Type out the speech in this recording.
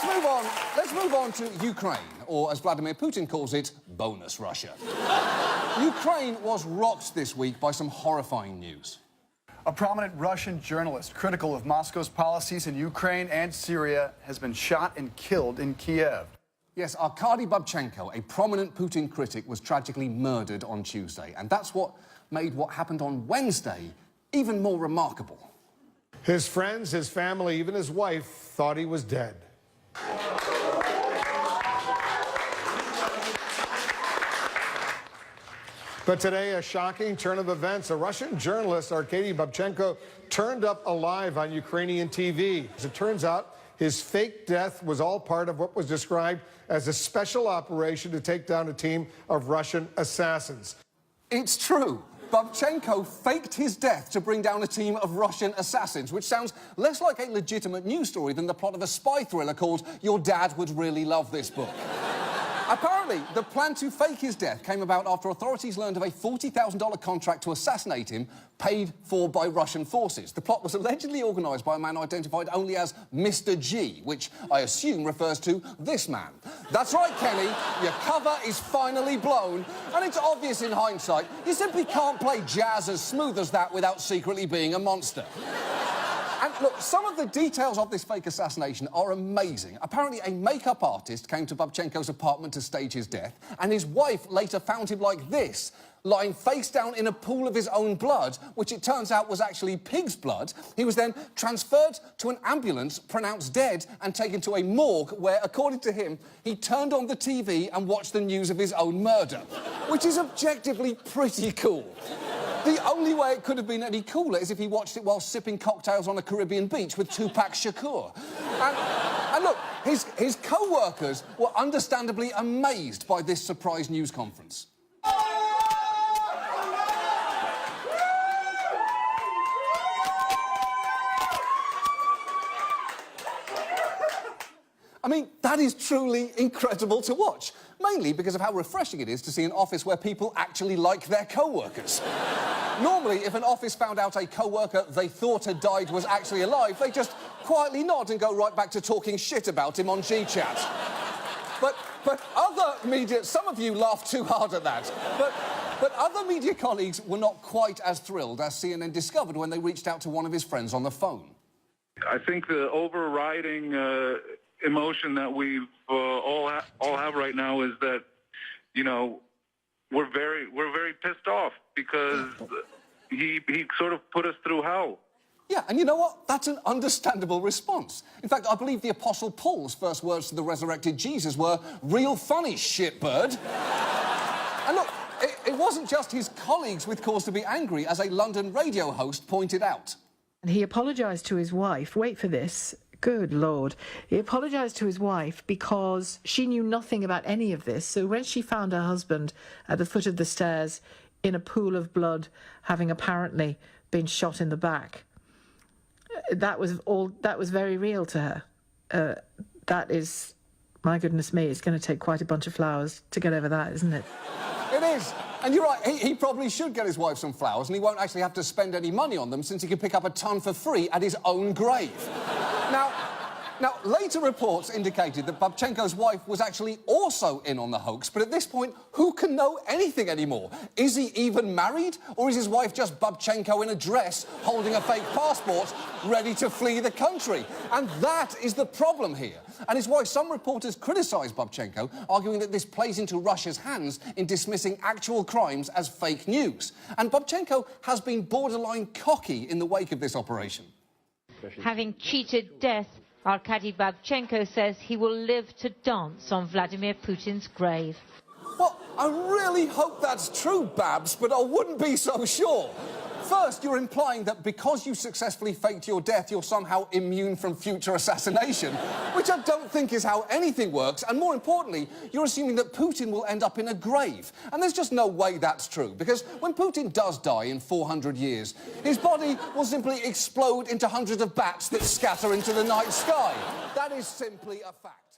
let's move on. Let's move on to Ukraine, or as Vladimir Putin calls it, bonus Russia. Ukraine was rocked this week by some horrifying news. A prominent Russian journalist critical of Moscow's policies in Ukraine and Syria has been shot and killed in Kiev. Yes, Arkadia Bабченка, a prominent Putin critic, was tragically murdered on Tuesday. And that's what made what happened on Wednesday even more remarkable. His friends, his family, even his wife thought he was dead. But today, a shocking turn of events. A Russian journalist, Arkadija Babchenka, turned up alive on Ukrainian TV. As it turns out, his fake death was all part of what was described as a special operation to take down a team of Russian assassins. It's true. Babchenko faked his death to bring down a team of Russian assassins, which sounds less like a legitimate news story than the plot of a spy thriller called Your Dad Would Really Love This Book. Apparently, the plan to fake his death came about after authorities learned of a $40,000 contract to assassinate him, paid for by Russian forces. The plot was allegedly organised by a man identified only as Mr. G, which I assume refers to this man. That's right, Kenny, your cover is finally blown, and it's obvious in hindsight, you simply can't play jazz as smooth as that without secretly being a monster. And look, some of the details of this fake assassination are amazing. Apparently, a makeup artist came to Babchenko's apartment to stage his death, and his wife later found him like this, lying face down in a pool of his own blood, which it turns out was actually pig's blood. He was then transferred to an ambulance, pronounced dead, and taken to a morgue where, according to him, he turned on the TV and watched the news of his own murder, which is objectively pretty cool. The only way it could have been any cooler is if he watched it while sipping cocktails on a Caribbean beach with Tupac Shakur. And look, his co-workers were understandably amazed by this surprise news conference. I mean, that is truly incredible to watch, mainly because of how refreshing it is to see an office where people actually like their co-workers. Normally, if an office found out a co-worker they thought had died was actually alive, they just quietly nod and go right back to talking shit about him on G-Chat. But other media... Some of you laughed too hard at that. But other media colleagues were not quite as thrilled as CNN discovered when they reached out to one of his friends on the phone. I think the overriding emotion that we all have right now is that, you know, we're very pissed off because he sort of put us through hell. Yeah, and you know what? That's an understandable response. In fact, I believe the Apostle Paul's first words to the resurrected Jesus were, "Real funny, shitbird." And look, it wasn't just his colleagues with cause to be angry, as a London radio host pointed out. And he apologised to his wife. Wait for this. Good Lord. He apologised to his wife because she knew nothing about any of this. So when she found her husband at the foot of the stairs in a pool of blood, having apparently been shot in the back, that was very real to her. That is, my goodness me, it's going to take quite a bunch of flowers to get over that, isn't it? It is. And you're right, he probably should get his wife some flowers, and he won't actually have to spend any money on them since he can pick up a ton for free at his own grave. Now, later reports indicated that Babchenko's wife was actually also in on the hoax, but at this point, who can know anything anymore? Is he even married? Or is his wife just Babchenko in a dress, holding a fake passport, ready to flee the country? And that is the problem here. And it's why some reporters criticise Babchenko, arguing that this plays into Russia's hands in dismissing actual crimes as fake news. And Babchenko has been borderline cocky in the wake of this operation. Having cheated death, Arkadija Babchenka says he will live to dance on Vladimir Putin's grave. Well, I really hope that's true, Babs, but I wouldn't be so sure. First, you're implying that because you successfully faked your death, you're somehow immune from future assassination, which I don't think is how anything works. And more importantly, you're assuming that Putin will end up in a grave. And there's just no way that's true, because when Putin does die in 400 years, his body will simply explode into hundreds of bats that scatter into the night sky. That is simply a fact.